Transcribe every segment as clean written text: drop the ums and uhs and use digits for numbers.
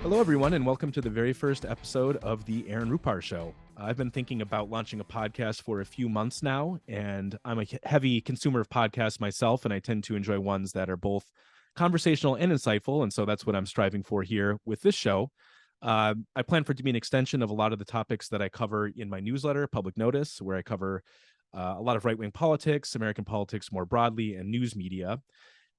Hello, everyone, and welcome to the very first episode of the Rupar Show. I've been thinking about launching a podcast for a few months now, and I'm a heavy consumer of podcasts myself, and I tend to enjoy ones that are both conversational and insightful, and so that's what I'm striving for here with this show. I plan for it to be an extension of a lot of the topics that I cover in my newsletter, Public Notice, where I cover a lot of right-wing politics, American politics more broadly, and news media.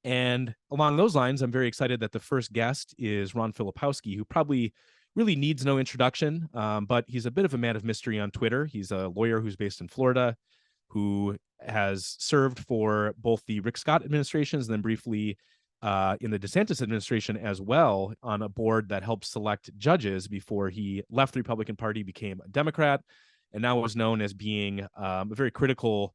And along those lines, I'm very excited that the first guest is Ron Filipkowski, who probably really needs no introduction, but he's a bit of a man of mystery on Twitter. He's a lawyer who's based in Florida, who has served for both the Rick Scott administrations and then briefly in the DeSantis administration as well on a board that helps select judges before he left the Republican Party, became a Democrat, and now is known as being a very critical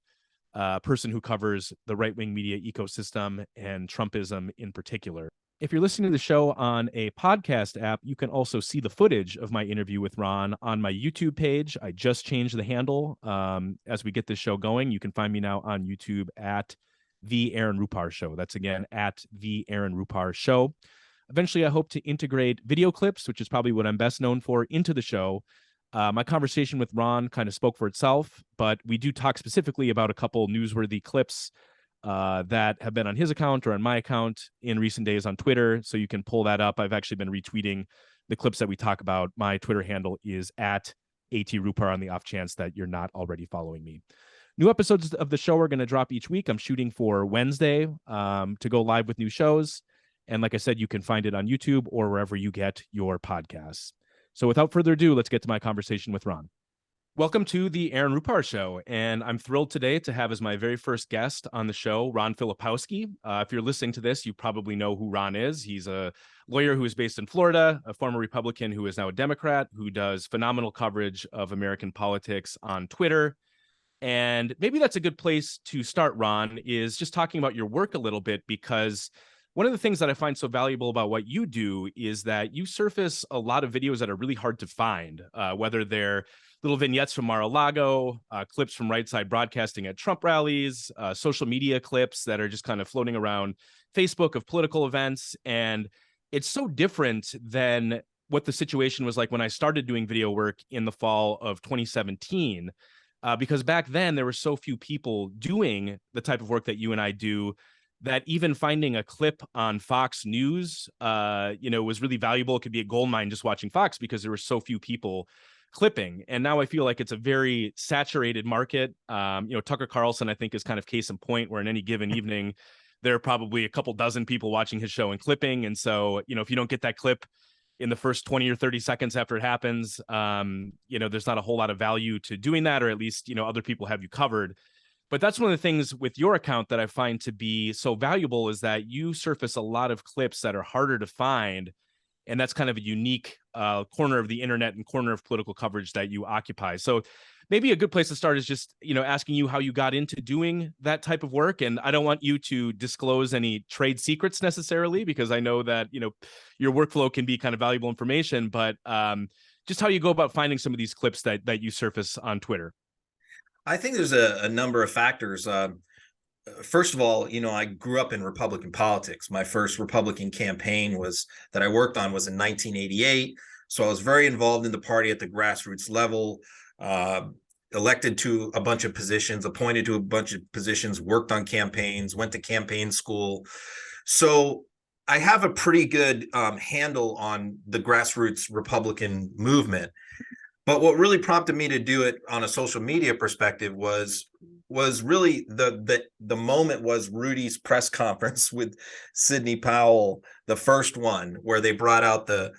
person who covers the right-wing media ecosystem and Trumpism in particular. If you're listening to the show on a podcast app, you can also see the footage of my interview with Ron on my YouTube page. I just changed the handle as we get this show going. You can find me now on YouTube at The Aaron Rupar Show. That's again at The Aaron Rupar Show. Eventually, I hope to integrate video clips, which is probably what I'm best known for, into the show. My conversation with Ron kind of spoke for itself, but we do talk specifically about a couple newsworthy clips that have been on his account or on my account in recent days on Twitter. So you can pull that up. I've actually been retweeting the clips that we talk about. My Twitter handle is at ATRupar on the off chance that you're not already following me. New episodes of the show are going to drop each week. I'm shooting for Wednesday to go live with new shows. And like I said, you can find it on YouTube or wherever you get your podcasts. So without further ado, let's get to my conversation with Ron. Welcome to the Aaron Rupar Show, and I'm thrilled today to have as my very first guest on the show, Ron Filipkowski. If you're listening to this, you probably know who Ron is. He's a lawyer who is based in Florida, a former Republican who is now a Democrat, who does phenomenal coverage of American politics on Twitter. And maybe that's a good place to start, Ron, is just talking about your work a little bit, because one of the things that I find so valuable about what you do is that you surface a lot of videos that are really hard to find, whether they're little vignettes from Mar-a-Lago, clips from right side broadcasting at Trump rallies, social media clips that are just kind of floating around Facebook of political events. And it's so different than what the situation was like when I started doing video work in the fall of 2017, because back then there were so few people doing the type of work that you and I do, that even finding a clip on Fox News, was really valuable. It could be a gold mine just watching Fox because there were so few people clipping. And now I feel like it's a very saturated market. Tucker Carlson, I think, is kind of case in point, where in any given evening, there are probably a couple dozen people watching his show and clipping. And so, if you don't get that clip in the first 20 or 30 seconds after it happens, there's not a whole lot of value to doing that, or at least, other people have you covered. But that's one of the things with your account that I find to be so valuable, is that you surface a lot of clips that are harder to find. And that's kind of a unique corner of the internet and corner of political coverage that you occupy. So maybe a good place to start is just, asking you how you got into doing that type of work. And I don't want you to disclose any trade secrets necessarily, because I know that, your workflow can be kind of valuable information, but just how you go about finding some of these clips that you surface on Twitter. I think there's a number of factors. First of all, I grew up in Republican politics. My first Republican campaign that I worked on was in 1988. So I was very involved in the party at the grassroots level, elected to a bunch of positions, appointed to a bunch of positions, worked on campaigns, went to campaign school. So I have a pretty good handle on the grassroots Republican movement. But what really prompted me to do it on a social media perspective was really the moment was Rudy's press conference with Sidney Powell, the first one where they brought out the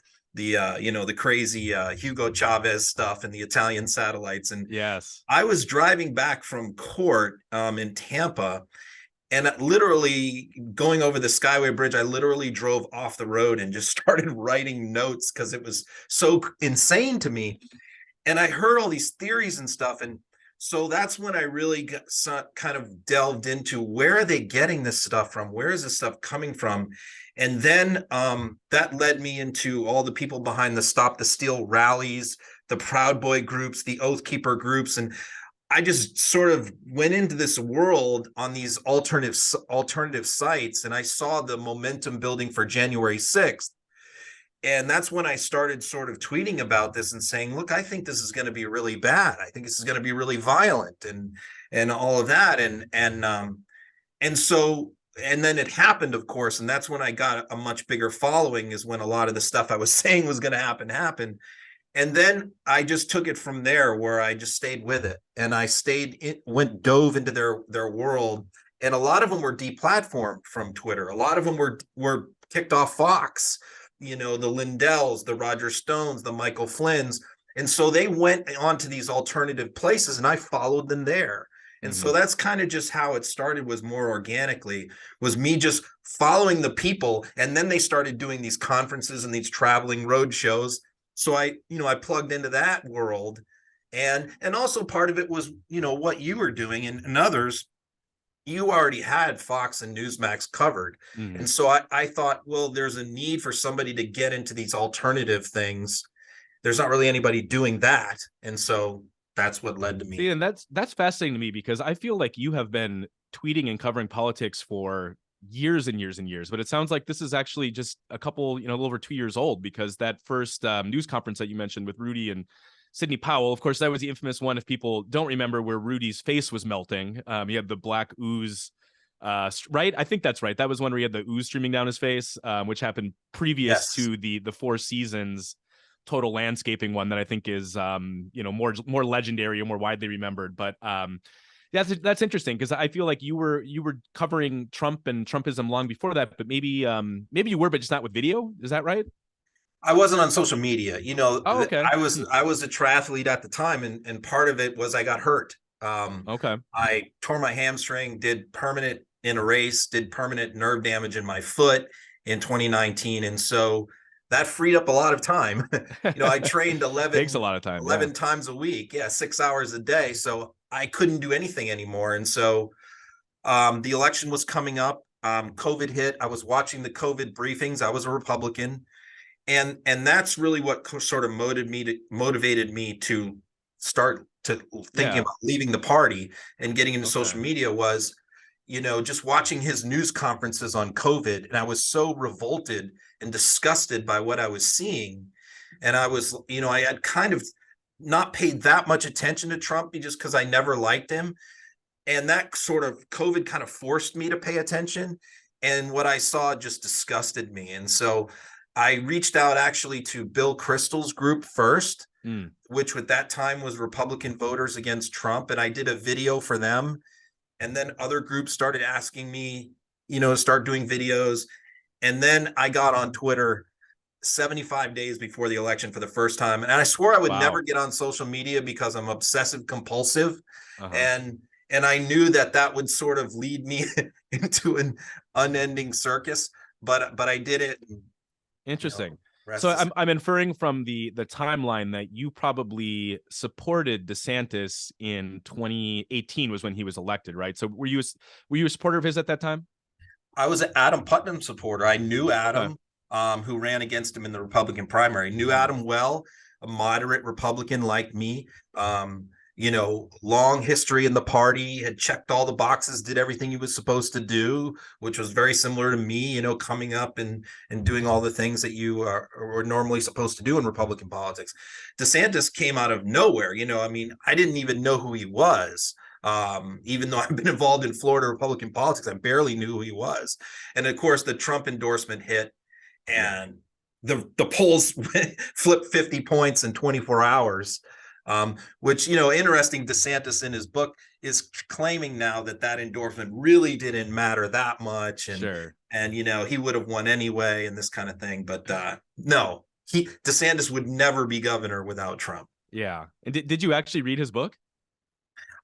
crazy Hugo Chavez stuff and the Italian satellites. And yes, I was driving back from court in Tampa, and literally going over the Skyway Bridge, I literally drove off the road and just started writing notes because it was so insane to me. And I heard all these theories and stuff. And so that's when I really kind of delved into, where are they getting this stuff from? Where is this stuff coming from? And then that led me into all the people behind the Stop the Steal rallies, the Proud Boy groups, the Oath Keeper groups. And I just sort of went into this world on these alternative sites, and I saw the momentum building for January 6th. And that's when I started sort of tweeting about this and saying, look, I think this is going to be really bad. I think this is going to be really violent and all of that. And so, and then it happened, of course, and that's when I got a much bigger following, is when a lot of the stuff I was saying was going to happen. And then I just took it from there, where I just stayed with it, and I dove into their world. And a lot of them were deplatformed from Twitter. A lot of them were kicked off Fox, the Lindells, the Roger Stones, the Michael Flynns. And so they went onto these alternative places, and I followed them there. And so that's kind of just how it started, was more organically, was me just following the people. And then they started doing these conferences and these traveling road shows. So I plugged into that world. And also part of it was, what you were doing and others. You already had Fox and Newsmax covered. And so I thought, well, there's a need for somebody to get into these alternative things. There's not really anybody doing that. And so that's what led to me. See, and that's fascinating to me, because I feel like you have been tweeting and covering politics for years and years and years, but it sounds like this is actually just a couple, a little over 2 years old, because that first news conference that you mentioned with Rudy and Sidney Powell, of course, that was the infamous one, if people don't remember, where Rudy's face was melting. He had the black ooze, right? I think that's right. That was one where he had the ooze streaming down his face, which happened previous to the Four Seasons total landscaping one that I think is more legendary and more widely remembered. But that's interesting, because I feel like you were covering Trump and Trumpism long before that, but maybe you were, but just not with video. Is that right? I wasn't on social media. Oh, okay. I was a triathlete at the time, and part of it was I got hurt. Okay. I tore my hamstring, did permanent nerve damage in my foot in 2019, and so that freed up a lot of time. I trained 11 takes a lot of time, 11 times a week, 6 hours a day, so I couldn't do anything anymore. And so the election was coming up. COVID hit. I was watching the COVID briefings. I was a Republican. And that's really what sort of motivated me to start to thinking about leaving the party and getting into social media, was, just watching his news conferences on COVID. And I was so revolted and disgusted by what I was seeing. And I was, I had kind of not paid that much attention to Trump just because I never liked him. And that sort of COVID kind of forced me to pay attention. And what I saw just disgusted me. And so I reached out actually to Bill Kristol's group first, which at that time was Republican Voters Against Trump. And I did a video for them. And then other groups started asking me, to start doing videos. And then I got on Twitter 75 days before the election for the first time. And I swore I would never get on social media because I'm obsessive compulsive. And I knew that would sort of lead me into an unending circus, but I did it. Interesting. So I'm inferring from the timeline that you probably supported DeSantis in 2018 was when he was elected, right? So were you a supporter of his at that time? I was an Adam Putnam supporter. I knew Adam, who ran against him in the Republican primary. Knew Adam well, a moderate Republican like me. Long history in the party, had checked all the boxes, did everything he was supposed to do, which was very similar to me, coming up and doing all the things that you are normally supposed to do in Republican politics. DeSantis came out of nowhere. I didn't even know who he was. Even though I've been involved in Florida Republican politics, I barely knew who he was. And of course, the Trump endorsement hit, and the polls flipped 50 points in 24 hours. Which, interesting, DeSantis in his book is claiming now that endorsement really didn't matter that much. And, and he would have won anyway and this kind of thing. But no, DeSantis would never be governor without Trump. Yeah. And did you actually read his book?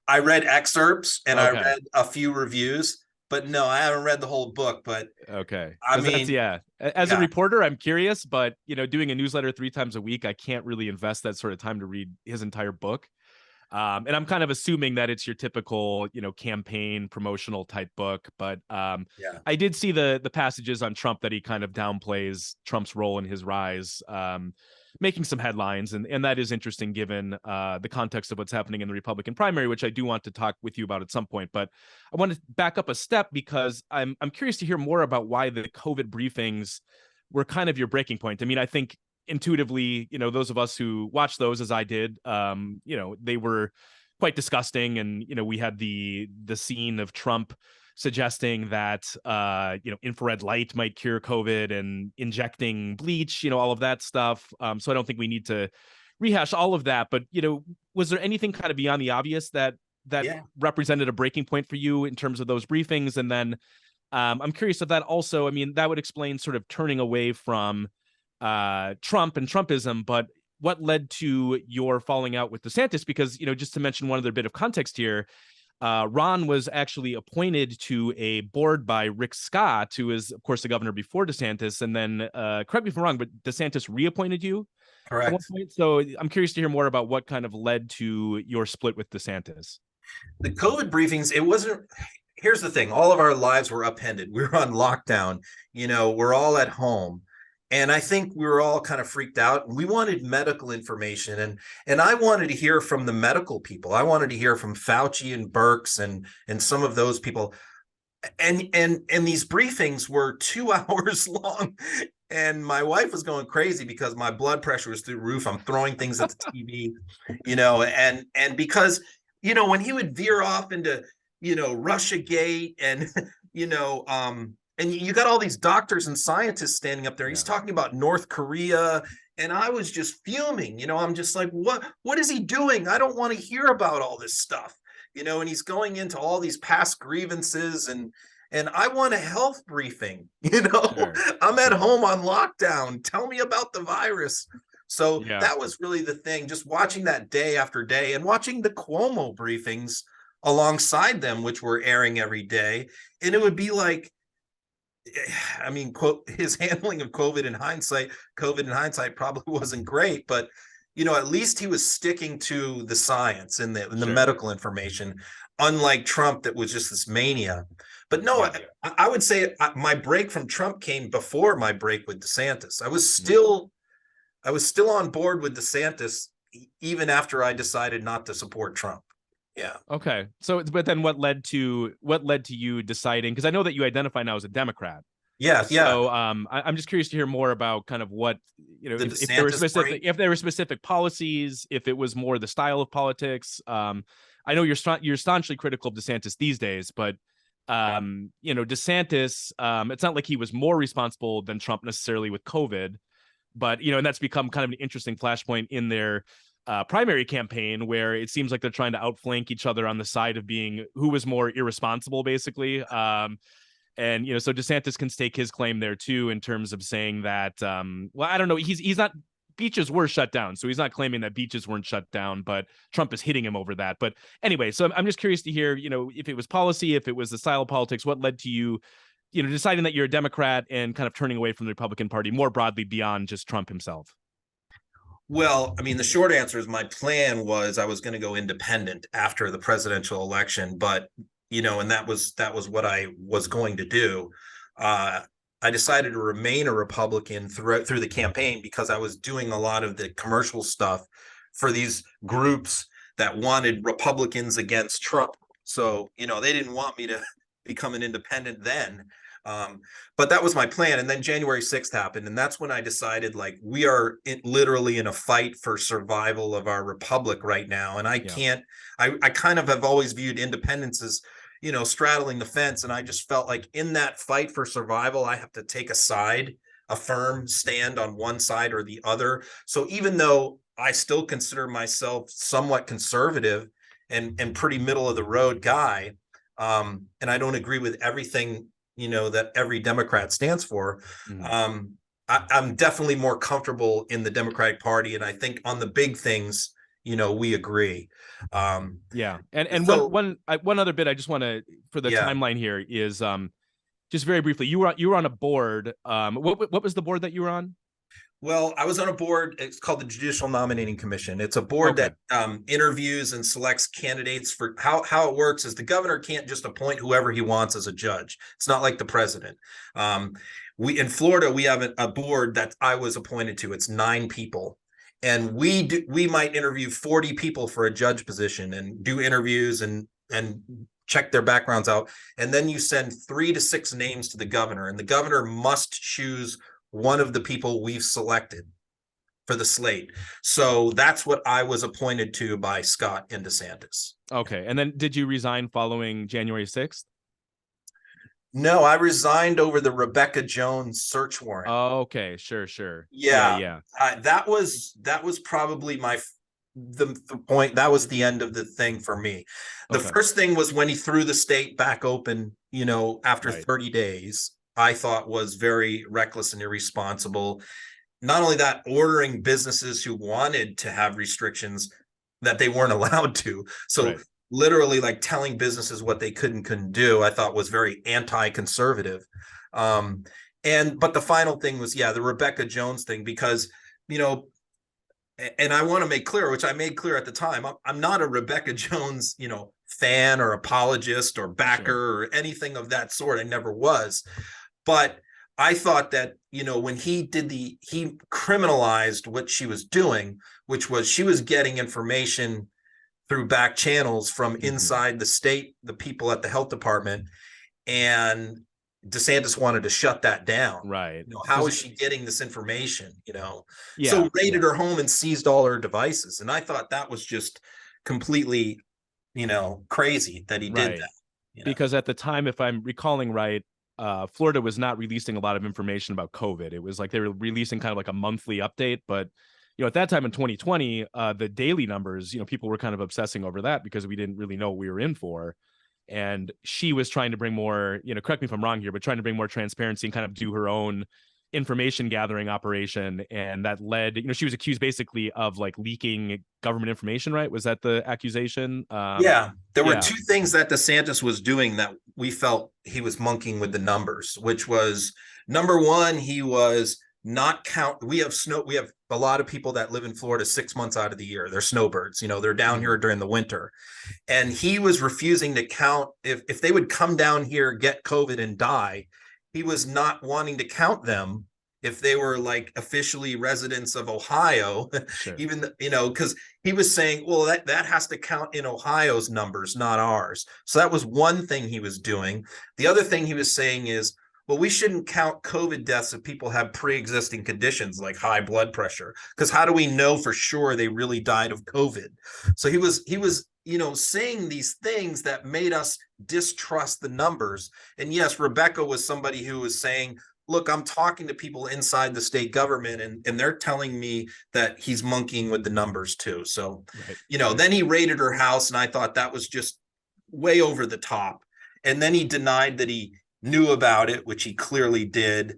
I read excerpts and I read a few reviews. But no, I haven't read the whole book. But I mean, as a reporter, I'm curious, but doing a newsletter 3 times a week, I can't really invest that sort of time to read his entire book. And I'm kind of assuming that it's your typical, campaign promotional type book. But I did see the passages on Trump that he kind of downplays Trump's role in his rise, making some headlines. And that is interesting given the context of what's happening in the Republican primary, which I do want to talk with you about at some point. But I want to back up a step because I'm curious to hear more about why the COVID briefings were kind of your breaking point. I mean, I think intuitively, those of us who watched those, as I did, they were quite disgusting. And, we had the scene of Trump suggesting that, infrared light might cure COVID and injecting bleach, all of that stuff. So I don't think we need to rehash all of that. But, was there anything kind of beyond the obvious that Yeah. represented a breaking point for you in terms of those briefings? And then I'm curious if that also, I mean, that would explain sort of turning away from Trump and Trumpism, but what led to your falling out with DeSantis? Because, just to mention one other bit of context here, Ron was actually appointed to a board by Rick Scott, who is, of course, the governor before DeSantis. And then, correct me if I'm wrong, but DeSantis reappointed you at one Correct. point. So I'm curious to hear more about what kind of led to your split with DeSantis. The COVID briefings, it wasn't. Here's the thing, all of our lives were upended. We were on lockdown, we're all at home. And I think we were all kind of freaked out. We wanted medical information, and I wanted to hear from the medical people. I wanted to hear from Fauci and Birx and some of those people. And these briefings were 2 hours long. And my wife was going crazy because my blood pressure was through the roof. I'm throwing things at the TV, and because, when he would veer off into Russiagate and, and you got all these doctors and scientists standing up there. He's talking about North Korea. And I was just fuming, I'm just like, what is he doing? I don't want to hear about all this stuff, and he's going into all these past grievances and I want a health briefing, Sure. I'm at home on lockdown. Tell me about the virus. So Yeah. that was really the thing, just watching that day after day and watching the Cuomo briefings alongside them, which were airing every day. And it would be like, I mean, quote, his handling of COVID in hindsight probably wasn't great, but at least he was sticking to the science and the Sure. medical information, unlike Trump that was just this mania. But no, Yeah. I would say my break from Trump came before my break with DeSantis. I was still on board with DeSantis even after I decided not to support Trump. Yeah. Okay. So, but then what led to you deciding? Because I know that you identify now as a Democrat. Yeah. So, I'm just curious to hear more about kind of what, if there were specific policies, if it was more the style of politics. I know you're staunchly critical of DeSantis these days, but DeSantis, it's not like he was more responsible than Trump necessarily with COVID, but and that's become kind of an interesting flashpoint in their primary campaign, where it seems like they're trying to outflank each other on the side of being who was more irresponsible, basically. And so DeSantis can stake his claim there too, in terms of saying that, well, I don't know, he's not, beaches were shut down, so he's not claiming that beaches weren't shut down, but Trump is hitting him over that. But anyway, so I'm just curious to hear, if it was policy, if it was the style of politics, what led to you, deciding that you're a Democrat and kind of turning away from the Republican Party more broadly beyond just Trump himself. Well, I mean, the short answer is my plan was I was going to go independent after the presidential election, but and that was what I was going to do. I decided to remain a Republican through the campaign because I was doing a lot of the commercial stuff for these groups that wanted Republicans against Trump. So, they didn't want me to become an independent then. But that was my plan. And then January 6th happened. And that's when I decided, like, we are literally in a fight for survival of our republic right now. And I kind of have always viewed independence as, straddling the fence. And I just felt like in that fight for survival, I have to take a firm stand on one side or the other. So even though I still consider myself somewhat conservative and pretty middle of the road guy, and I don't agree with everything that every Democrat stands for. I'm definitely more comfortable in the Democratic Party, and I think on the big things, we agree. Yeah, and so, one other bit I just want to, for the timeline here, is just very briefly, you were on a board. What was the board that you were on? Well, I was on a board. It's called the Judicial Nominating Commission. It's a board that interviews and selects candidates for how it works is the governor can't just appoint whoever he wants as a judge. It's not like the president. In Florida, we have a board that I was appointed to. It's 9 people. And we might interview 40 people for a judge position and do interviews and check their backgrounds out. And then you send 3 to 6 names to the governor, and the governor must choose one of the people we've selected for the slate. So that's what I was appointed to by Scott and DeSantis. Okay. And then did you resign following January 6th? No, I resigned over the Rebecca Jones search warrant. Oh, okay. Sure. Yeah. That was probably the point. That was the end of the thing for me. The first thing was when he threw the state back open, after 30 days, I thought was very reckless and irresponsible. Not only that, ordering businesses who wanted to have restrictions that they weren't allowed to. So literally like telling businesses what they could and couldn't do, I thought was very anti-conservative. But the final thing was, the Rebecca Jones thing, because, and I want to make clear, which I made clear at the time, I'm not a Rebecca Jones, fan or apologist or backer or anything of that sort. I never was. But I thought that, when he criminalized what she was doing, which was she was getting information through back channels from inside the state, the people at the health department, and DeSantis wanted to shut that down. Right. How is she getting this information? So raided her home and seized all her devices. And I thought that was just completely, crazy that he did that. Because at the time, if I'm recalling right, Florida was not releasing a lot of information about COVID. It was like they were releasing kind of like a monthly update. But, at that time in 2020, the daily numbers, people were kind of obsessing over that because we didn't really know what we were in for. And she was trying to bring more, correct me if I'm wrong here, but trying to bring more transparency and kind of do her own information gathering operation. And that led, she was accused basically of like leaking government information, right? Was that the accusation? There were two things that DeSantis was doing that we felt he was monkeying with the numbers, which was, number one, he was not we have a lot of people that live in Florida 6 months out of the year. They're snowbirds, they're down here during the winter. And he was refusing to count if they would come down here, get COVID and die. He was not wanting to count them if they were like officially residents of Ohio, even, because he was saying, well, that has to count in Ohio's numbers, not ours. So that was one thing he was doing. The other thing he was saying is, well, we shouldn't count COVID deaths if people have pre-existing conditions like high blood pressure, because how do we know for sure they really died of COVID? So he was, saying these things that made us distrust the numbers. And yes, Rebecca was somebody who was saying, look, I'm talking to people inside the state government and they're telling me that he's monkeying with the numbers too. So, then he raided her house and I thought that was just way over the top. And then he denied that he knew about it, which he clearly did.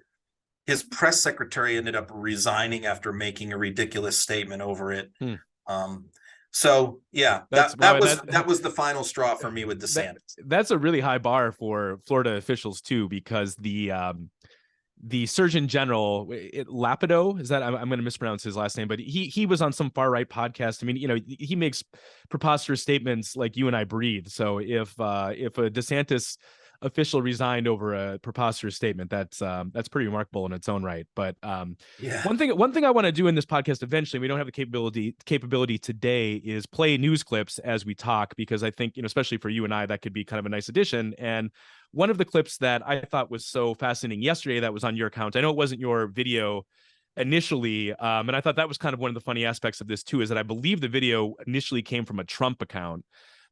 His press secretary ended up resigning after making a ridiculous statement over it. That was the final straw for me with DeSantis. That's a really high bar for Florida officials too, because the Surgeon General, Lapido, is that, I'm going to mispronounce his last name, but he was on some far right podcast. I mean, he makes preposterous statements like you and I breathe. So if a DeSantis official resigned over a preposterous statement, that's pretty remarkable in its own right. But one thing I want to do in this podcast eventually, we don't have the capability today, is play news clips as we talk, because I think, especially for you and I, that could be kind of a nice addition. And one of the clips that I thought was so fascinating yesterday that was on your account, I know it wasn't your video initially, and I thought that was kind of one of the funny aspects of this too, is that I believe the video initially came from a Trump account,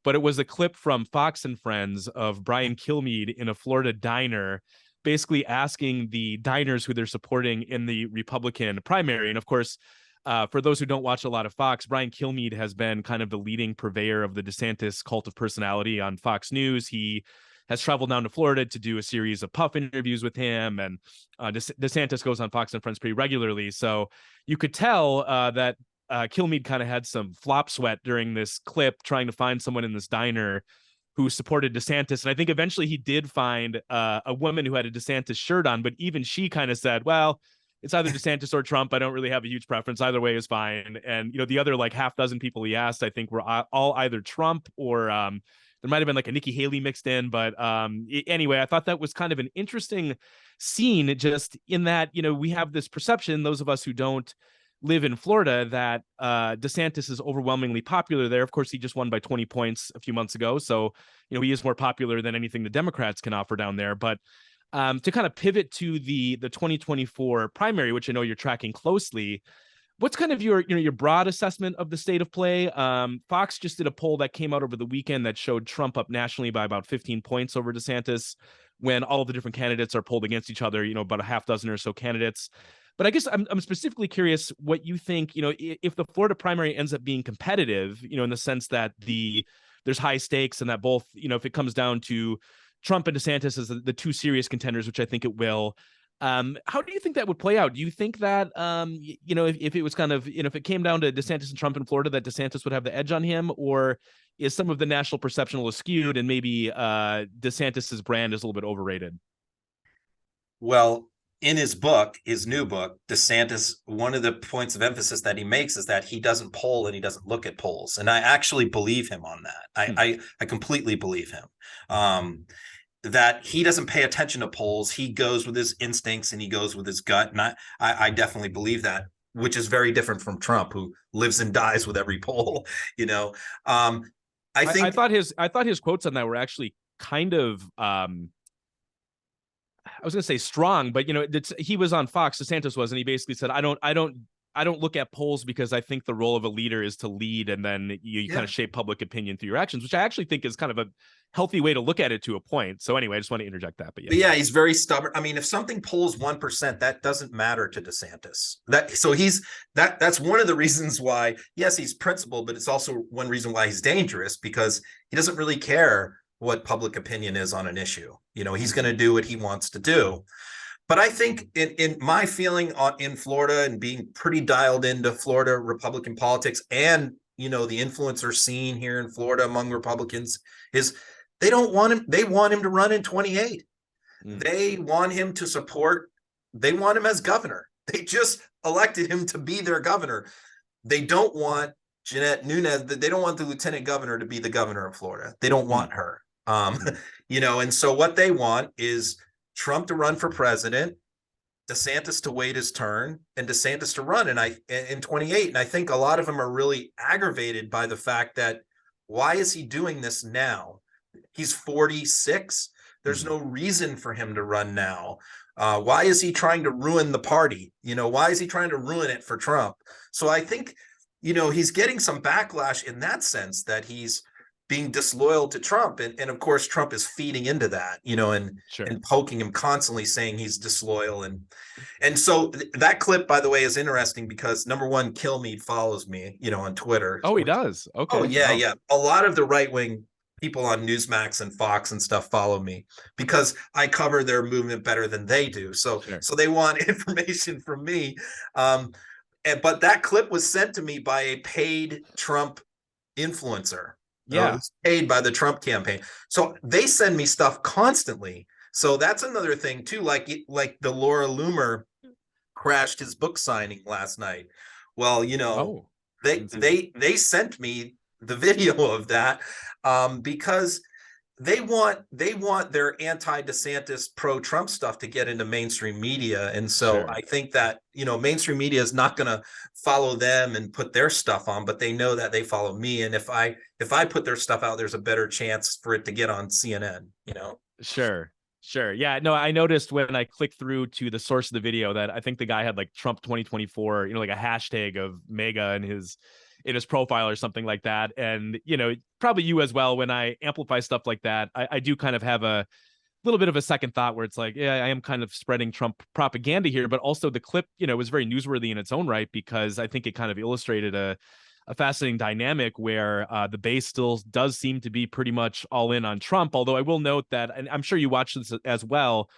but it was a clip from Fox and Friends of Brian Kilmeade in a Florida diner, basically asking the diners who they're supporting in the Republican primary. And of course, for those who don't watch a lot of Fox, Brian Kilmeade has been kind of the leading purveyor of the DeSantis cult of personality on Fox News. He has traveled down to Florida to do a series of Puff interviews with him, and DeSantis goes on Fox and Friends pretty regularly. So you could tell that Kilmeade kind of had some flop sweat during this clip, trying to find someone in this diner who supported DeSantis. And I think eventually he did find a woman who had a DeSantis shirt on, but even she kind of said, well, it's either DeSantis or Trump. I don't really have a huge preference. Either way is fine. And, the other like half dozen people he asked, I think were all either Trump or there might've been like a Nikki Haley mixed in. But anyway, I thought that was kind of an interesting scene, just in that, we have this perception, those of us who don't live in Florida, that DeSantis is overwhelmingly popular there. Of course, he just won by 20 points a few months ago. So, he is more popular than anything the Democrats can offer down there. But To kind of pivot to the 2024 primary, which I know you're tracking closely, what's kind of your broad assessment of the state of play? Fox just did a poll that came out over the weekend that showed Trump up nationally by about 15 points over DeSantis, when all of the different candidates are polled against each other, about a half dozen or so candidates. But I guess I'm specifically curious what you think, if the Florida primary ends up being competitive, in the sense that there's high stakes, and that both, if it comes down to Trump and DeSantis as the two serious contenders, which I think it will. How do you think that would play out? Do you think that, if it was kind of, if it came down to DeSantis and Trump in Florida, that DeSantis would have the edge on him? Or is some of the national perception a little skewed, and maybe DeSantis's brand is a little bit overrated? Well, in his new book, DeSantis, one of the points of emphasis that he makes is that he doesn't poll and he doesn't look at polls. And I actually believe him on that. I completely believe him. That he doesn't pay attention to polls. He goes with his instincts and he goes with his gut. And I definitely believe that, which is very different from Trump, who lives and dies with every poll, I thought his quotes on that were actually kind of, I was going to say strong, but he was on Fox, DeSantis was, and he basically said, I don't look at polls because I think the role of a leader is to lead, and then you kind of shape public opinion through your actions, which I actually think is kind of a healthy way to look at it to a point. So anyway, I just want to interject that. But yeah, he's very stubborn. I mean, if something polls 1%, that doesn't matter to DeSantis. That's one of the reasons why, yes, he's principled, but it's also one reason why he's dangerous, because he doesn't really care what public opinion is on an issue. He's going to do what he wants to do. But I think in my feeling in Florida, and being pretty dialed into Florida Republican politics, and, the influencer scene here in Florida among Republicans, is they don't want him. They want him to run in 28. They want him to support. They want him as governor. They just elected him to be their governor. They don't want Jeanette Nunez. They don't want the lieutenant governor to be the governor of Florida. They don't want her. And so what they want is Trump to run for president, DeSantis to wait his turn, and DeSantis to run in 28. And I think a lot of them are really aggravated by the fact that, why is he doing this now? He's 46. There's no reason for him to run now. Why is he trying to ruin the party? Why is he trying to ruin it for Trump? So I think, he's getting some backlash in that sense, that he's being disloyal to Trump. And of course, Trump is feeding into that, and poking him constantly, saying he's disloyal. And so that clip, by the way, is interesting because, number one, Kilmeade follows me, on Twitter. Oh, he does? Okay. Oh, yeah, yeah. A lot of the right-wing people on Newsmax and Fox and stuff follow me because I cover their movement better than they do. So they want information from me. But that clip was sent to me by a paid Trump influencer. It's paid by the Trump campaign. So they send me stuff constantly. So that's another thing too. Like the Laura Loomer crashed his book signing last night. Well, they sent me the video of that because they want their anti-DeSantis pro-Trump stuff to get into mainstream media. And so I think that, mainstream media is not going to follow them and put their stuff on, but they know that they follow me. And if I put their stuff out, there's a better chance for it to get on CNN, Sure. Yeah, no, I noticed when I clicked through to the source of the video that I think the guy had like Trump 2024, like a hashtag of MAGA in his profile or something like that. And, probably you as well, when I amplify stuff like that, I do kind of have a little bit of a second thought where it's like, yeah, I am kind of spreading Trump propaganda here, but also the clip, was very newsworthy in its own right, because I think it kind of illustrated a fascinating dynamic where the base still does seem to be pretty much all in on Trump. Although I will note that, and I'm sure you watched this as well,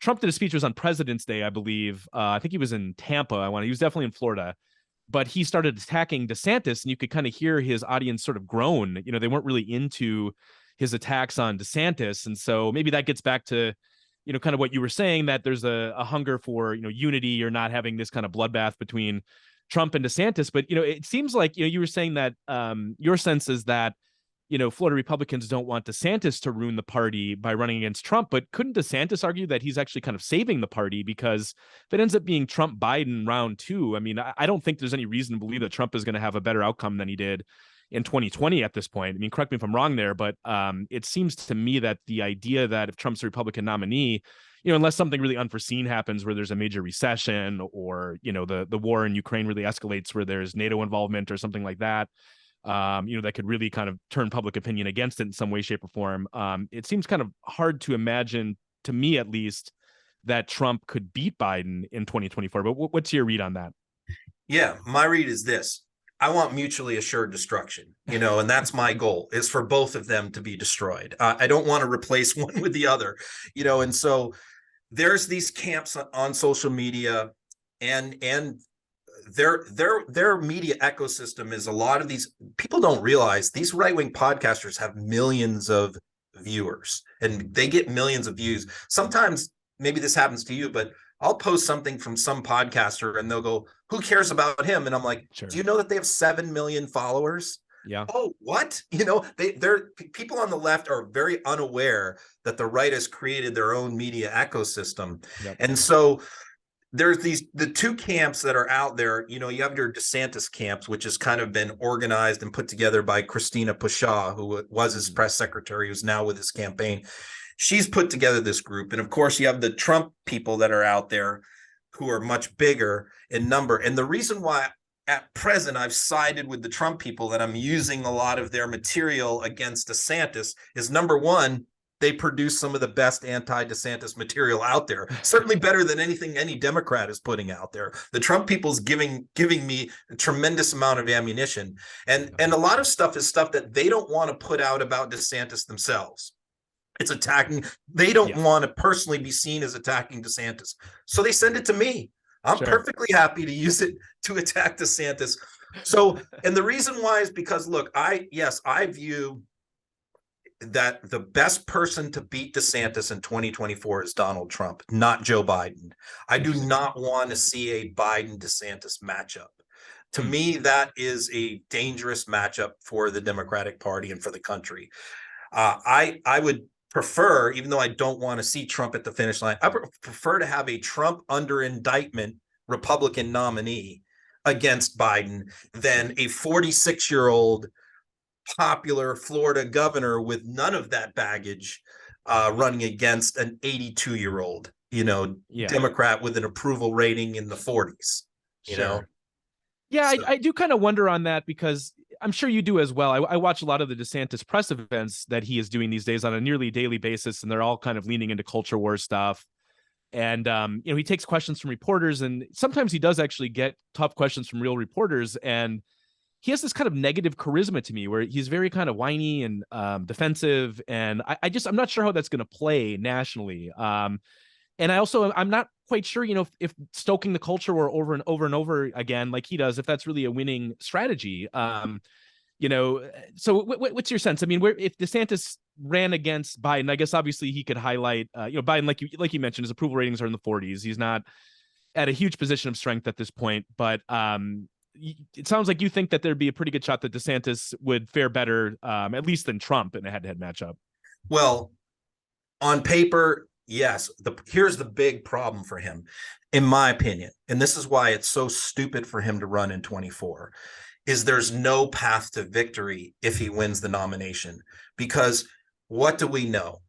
Trump did a speech, was on President's Day, I believe. I think he was in Tampa. He was definitely in Florida. But he started attacking DeSantis, and you could kind of hear his audience sort of groan. They weren't really into his attacks on DeSantis. And so maybe that gets back to, kind of what you were saying, that there's a hunger for, unity, or not having this kind of bloodbath between Trump and DeSantis. But, it seems like, you were saying that your sense is that, Florida Republicans don't want DeSantis to ruin the party by running against Trump. But couldn't DeSantis argue that he's actually kind of saving the party? Because if it ends up being Trump-Biden round 2, I don't think there's any reason to believe that Trump is going to have a better outcome than he did in 2020 at this point. Correct me if I'm wrong there, but it seems to me that the idea that if Trump's a Republican nominee, unless something really unforeseen happens where there's a major recession, or, the war in Ukraine really escalates where there's NATO involvement or something like that, that could really kind of turn public opinion against it in some way, shape, or form. It seems kind of hard to imagine, to me at least, that Trump could beat Biden in 2024. But what's your read on that? Yeah, my read is this. I want mutually assured destruction, and that's my goal, is for both of them to be destroyed. I don't want to replace one with the other, and so there's these camps on social media, and their media ecosystem is a lot of these people don't realize these right-wing podcasters have millions of viewers and they get millions of views. Sometimes maybe this happens to you, but I'll post something from some podcaster and they'll go, who cares about him? And I'm like, Sure. Do you know that they have 7 million followers? Yeah. Oh, what? They're people on the left are very unaware that the right has created their own media ecosystem. Yep. And so there's the two camps that are out there. You have your DeSantis camps, which has kind of been organized and put together by Christina Pushaw, who was his press secretary, who's now with his campaign. She's put together this group. And of course, you have the Trump people that are out there who are much bigger in number. And the reason why at present I've sided with the Trump people, that I'm using a lot of their material against DeSantis, is number one, they produce some of the best anti-DeSantis material out there, certainly better than anything any Democrat is putting out there. The Trump people's giving me a tremendous amount of ammunition. And a lot of stuff is stuff that they don't want to put out about DeSantis themselves. It's attacking. They don't want to personally be seen as attacking DeSantis. So they send it to me. I'm perfectly happy to use it to attack DeSantis. So, and the reason why is because, look, I view that the best person to beat DeSantis in 2024 is Donald Trump, not Joe Biden. I do not want to see a Biden-DeSantis matchup. To me, that is a dangerous matchup for the Democratic Party and for the country. I would prefer, even though I don't want to see Trump at the finish line, I prefer to have a Trump under indictment Republican nominee against Biden than a 46-year-old popular Florida governor with none of that baggage running against an 82-year-old, Democrat with an approval rating in the 40s, you know? Yeah, so. I do kind of wonder on that, because I'm sure you do as well. I watch a lot of the DeSantis press events that he is doing these days on a nearly daily basis, and they're all kind of leaning into culture war stuff. And, he takes questions from reporters, and sometimes he does actually get tough questions from real reporters. And he has this kind of negative charisma to me where he's very kind of whiny and defensive. And I'm not sure how that's going to play nationally. And I'm not quite sure, if stoking the culture war over and over and over again, like he does, if that's really a winning strategy. So what's your sense? I mean, if DeSantis ran against Biden, I guess obviously he could highlight, Biden, like you mentioned, his approval ratings are in the 40s. He's not at a huge position of strength at this point, but it sounds like you think that there'd be a pretty good shot that DeSantis would fare better, at least than Trump, in a head-to-head matchup. Well, on paper, yes. Here's the big problem for him, in my opinion, and this is why it's so stupid for him to run in 24, is there's no path to victory if he wins the nomination. Because what do we know?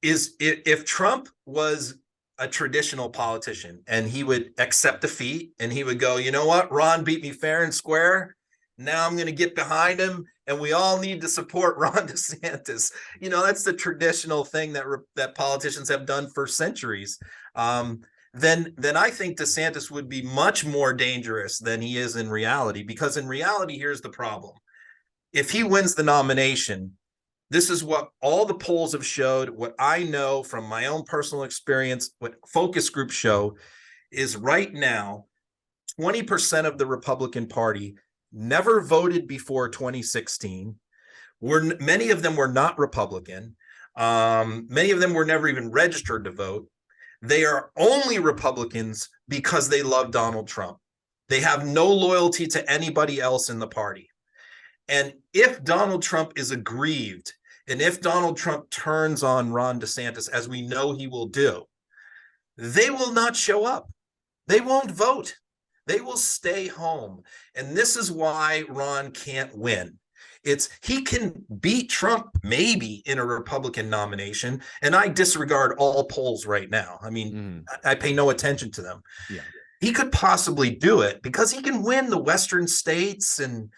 Is if Trump was a traditional politician and he would accept defeat and he would go, you know what, Ron beat me fair and square. Now I'm going to get behind him and we all need to support Ron DeSantis. That's the traditional thing that politicians have done for centuries. Then I think DeSantis would be much more dangerous than he is in reality, because in reality, here's the problem. If he wins the nomination, this is what all the polls have showed, what I know from my own personal experience, what focus groups show, is right now, 20% of the Republican Party never voted before 2016. Many of them were not Republican. Many of them were never even registered to vote. They are only Republicans because they love Donald Trump. They have no loyalty to anybody else in the party. And if Donald Trump is aggrieved, and if Donald Trump turns on Ron DeSantis, as we know he will do, they will not show up. They won't vote. They will stay home. And this is why Ron can't win, he can beat Trump maybe in a Republican nomination, and I disregard all polls right now. I mean, I pay no attention to them. Yeah. He could possibly do it because he can win the Western states, and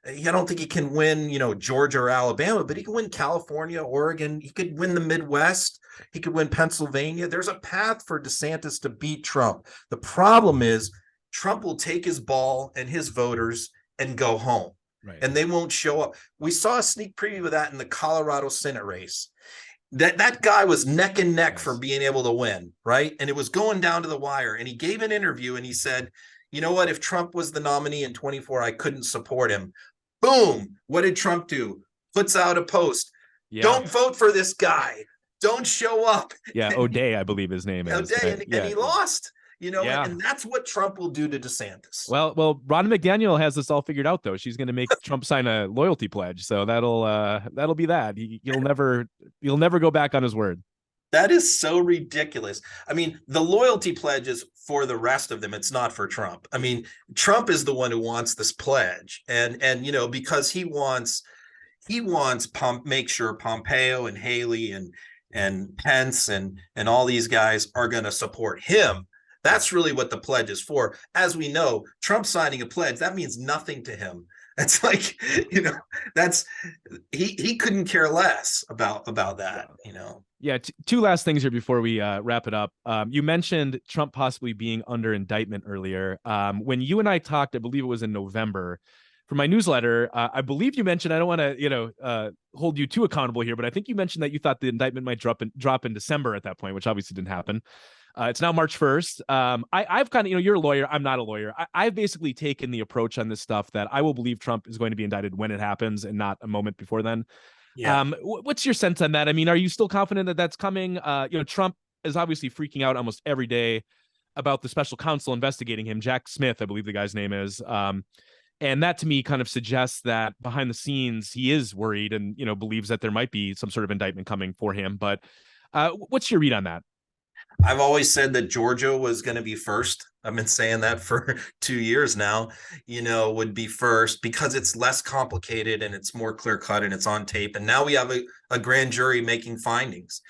I don't think he can win, Georgia or Alabama, but he can win California, Oregon. He could win the Midwest. He could win Pennsylvania. There's a path for DeSantis to beat Trump. The problem is Trump will take his ball and his voters and go home. Right. And they won't show up. We saw a sneak preview of that in the Colorado Senate race. That guy was neck and neck for being able to win, right? And it was going down to the wire. And he gave an interview and he said, you know what? If Trump was the nominee in 24, I couldn't support him. Boom. What did Trump do? Puts out a post. Yeah. Don't vote for this guy. Don't show up. Yeah, O'Day, I believe his name is. O'Day, and he lost. And that's what Trump will do to DeSantis. Well, Ronna McDaniel has this all figured out, though. She's going to make Trump sign a loyalty pledge, so that'll be that. He'll never go back on his word. That is so ridiculous. I mean, the loyalty pledge is for the rest of them. It's not for Trump. I mean, Trump is the one who wants this pledge, and because he wants make sure Pompeo and Haley and Pence and all these guys are going to support him. That's really what the pledge is for. As we know, Trump signing a pledge, that means nothing to him. It's like, he couldn't care less about that, Yeah. Two last things here before we wrap it up. You mentioned Trump possibly being under indictment earlier. When you and I talked, I believe it was in November, for my newsletter, I believe you mentioned, I don't want to, hold you too accountable here, but I think you mentioned that you thought the indictment might drop in December at that point, which obviously didn't happen. It's now March 1st. I've kind of, you're a lawyer. I'm not a lawyer. I've basically taken the approach on this stuff that I will believe Trump is going to be indicted when it happens and not a moment before then. Yeah. What's your sense on that? I mean, are you still confident that that's coming? Trump is obviously freaking out almost every day about the special counsel investigating him, Jack Smith, I believe the guy's name is. And that to me kind of suggests that behind the scenes, he is worried and, believes that there might be some sort of indictment coming for him. But what's your read on that? I've always said that Georgia was going to be first. I've been saying that for 2 years now, would be first because it's less complicated and it's more clear cut and it's on tape. And now we have a grand jury making findings.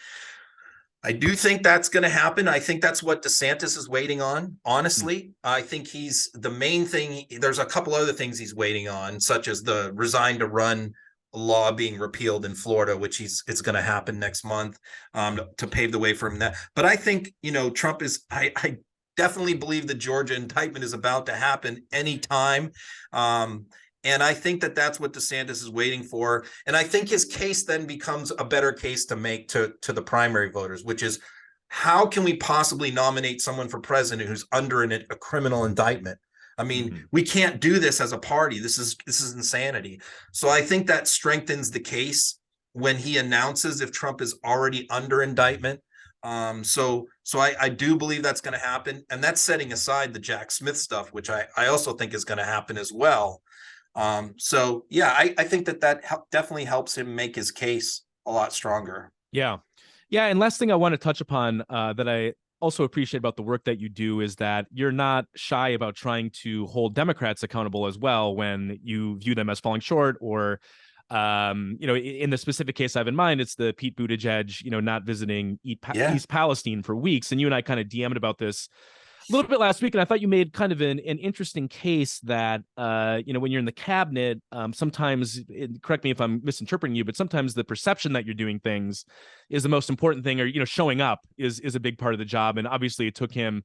I do think that's going to happen. I think that's what DeSantis is waiting on. Honestly, I think he's the main thing. There's a couple other things he's waiting on, such as the resign to run law being repealed in Florida, which it's going to happen next month to pave the way for him. That, but I think, Trump is, I definitely believe the Georgia indictment is about to happen anytime. And I think that that's what DeSantis is waiting for. And I think his case then becomes a better case to make to the primary voters, which is how can we possibly nominate someone for president who's under a criminal indictment? I mean, we can't do this as a party. This is insanity. So I think that strengthens the case when he announces if Trump is already under indictment. So I do believe that's going to happen. And that's setting aside the Jack Smith stuff, which I also think is going to happen as well. So yeah, I think that definitely helps him make his case a lot stronger. Yeah. And last thing I want to touch upon that I also appreciate about the work that you do is that you're not shy about trying to hold Democrats accountable as well when you view them as falling short or, in the specific case I have in mind, it's the Pete Buttigieg, not visiting East Palestine for weeks. And you and I kind of DM'd about this a little bit last week, and I thought you made kind of an interesting case that, when you're in the cabinet, sometimes, correct me if I'm misinterpreting you, but sometimes the perception that you're doing things is the most important thing, or, showing up is a big part of the job. And obviously it took him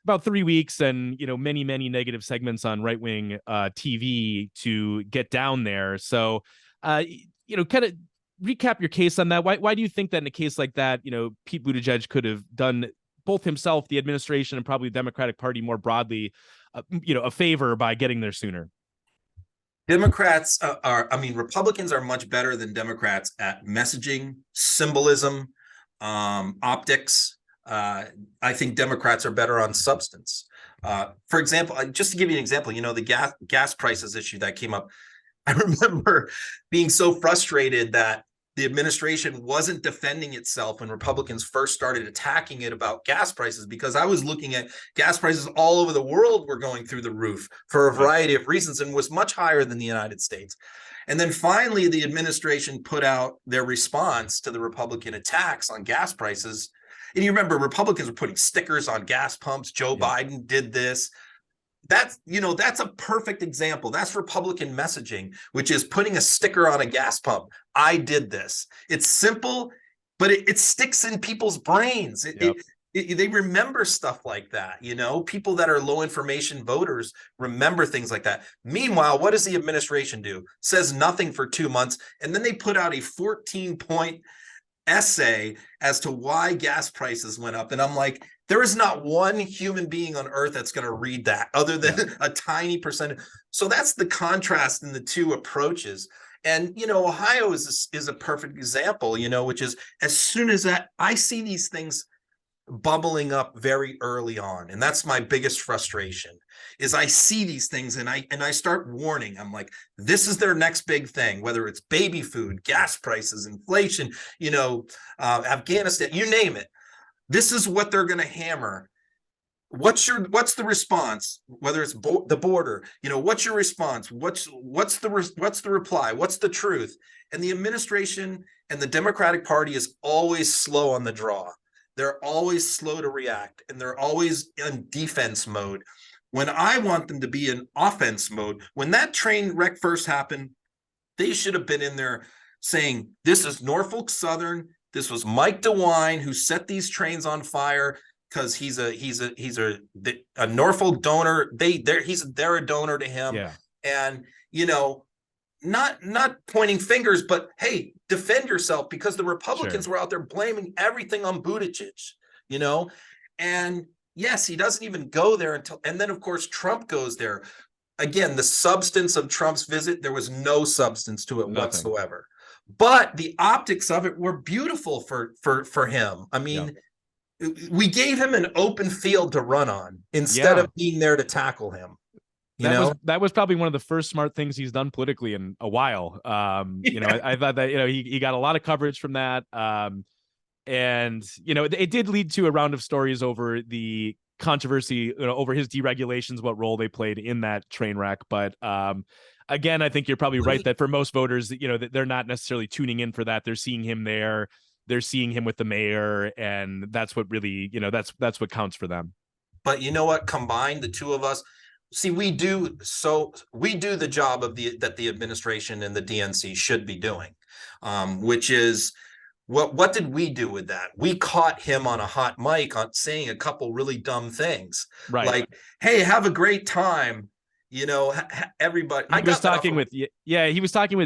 about 3 weeks and, many, many negative segments on right-wing TV to get down there. So, kind of recap your case on that. Why do you think that in a case like that, Pete Buttigieg could have done both himself, the administration, and probably the Democratic Party more broadly, a favor by getting there sooner? Democrats Republicans are much better than Democrats at messaging, symbolism, optics. I think Democrats are better on substance. For example, just to give you an example, the gas prices issue that came up. I remember being so frustrated that the administration wasn't defending itself when Republicans first started attacking it about gas prices, because I was looking at gas prices all over the world were going through the roof for a variety of reasons and was much higher than the United States. And then finally, the administration put out their response to the Republican attacks on gas prices. And you remember Republicans were putting stickers on gas pumps. Joe Biden did this. That's a perfect example. That's Republican messaging, which is putting a sticker on a gas pump. I did this. It's simple, but it sticks in people's brains. They remember stuff like that. People that are low information voters remember things like that. Meanwhile, what does the administration do? Says nothing for 2 months, and then they put out a 14-point essay as to why gas prices went up. And I'm like, there is not one human being on earth that's going to read that other than a tiny percentage. So that's the contrast in the two approaches. And, Ohio is a perfect example, which is, as soon as that, I see these things bubbling up very early on. And that's my biggest frustration, is I see these things and I start warning. I'm like, this is their next big thing, whether it's baby food, gas prices, inflation, Afghanistan, you name it. This is what they're going to hammer. What's the response? Whether it's the border, what's your response? What's the reply? What's the truth? And the administration and the Democratic Party is always slow on the draw. They're always slow to react, and they're always in defense mode. When I want them to be in offense mode, when that train wreck first happened, they should have been in there saying, this is Norfolk Southern. This was Mike DeWine who set these trains on fire because he's a Norfolk donor. They're a donor to him. Yeah. And not pointing fingers, but hey, defend yourself, because the Republicans were out there blaming everything on Buttigieg, and yes, he doesn't even go there and then of course Trump goes there. Again, the substance of Trump's visit, there was no substance to it whatsoever. But the optics of it were beautiful for him. I mean, we gave him an open field to run on instead of being there to tackle him. That was probably one of the first smart things he's done politically in a while. I thought that, he got a lot of coverage from that. And it did lead to a round of stories over the controversy, over his deregulations, what role they played in that train wreck. But again, I think you're probably right that for most voters, that they're not necessarily tuning in for that. They're seeing him there. They're seeing him with the mayor, and that's what really, that's what counts for them. But you know what? Combined, the two of us, see, we do the job that the administration and the DNC should be doing, which is what did we do with that? We caught him on a hot mic on saying a couple really dumb things, right? Like, hey, have a great time. Everybody. He was talking with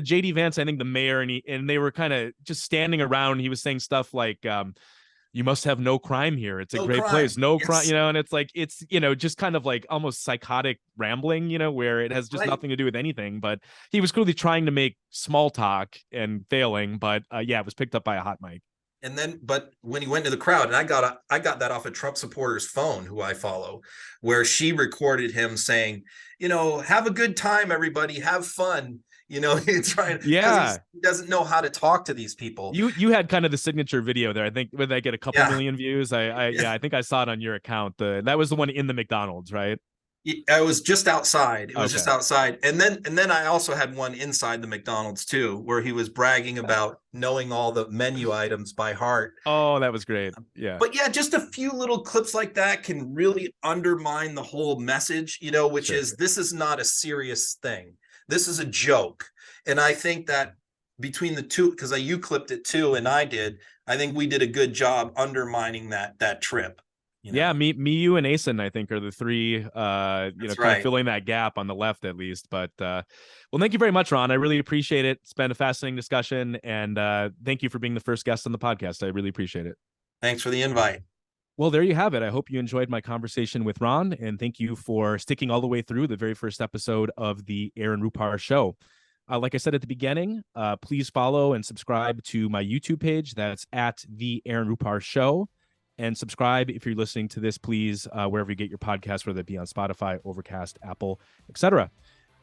JD Vance, I think the mayor, and they were kind of just standing around. He was saying stuff like, you must have no crime here. It's a great place. No crime, and it's like, it's, just kind of like almost psychotic rambling, where it has just nothing to do with anything. But he was clearly trying to make small talk and failing. But it was picked up by a hot mic. And then, but when he went to the crowd, and I got that off a Trump supporter's phone, who I follow, where she recorded him saying, have a good time, everybody, have fun. He's trying. He doesn't know how to talk to these people. You had kind of the signature video there. I think when they get a couple million views. I think I saw it on your account. That was the one in the McDonald's, right? I was just outside. It was just outside. And then I also had one inside the McDonald's too, where he was bragging about knowing all the menu items by heart. Oh, that was great. Yeah. But just a few little clips like that can really undermine the whole message, which is, this is not a serious thing. This is a joke. And I think that between the two, because you clipped it too, and I did, I think we did a good job undermining that trip. Yeah, me, you, and Asen, I think, are the three, kind of filling that gap on the left, at least. But well, thank you very much, Ron. I really appreciate it. It's been a fascinating discussion, and thank you for being the first guest on the podcast. I really appreciate it. Thanks for the invite. Well, there you have it. I hope you enjoyed my conversation with Ron, and thank you for sticking all the way through the very first episode of the Aaron Rupar Show. Like I said at the beginning, please follow and subscribe to my YouTube page. That's at the Aaron Rupar Show. And subscribe if you're listening to this, please, wherever you get your podcast, whether it be on Spotify, Overcast, Apple, etc.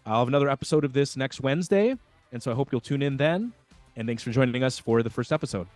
I'll have another episode of this next Wednesday, and so I hope you'll tune in then. And thanks for joining us for the first episode.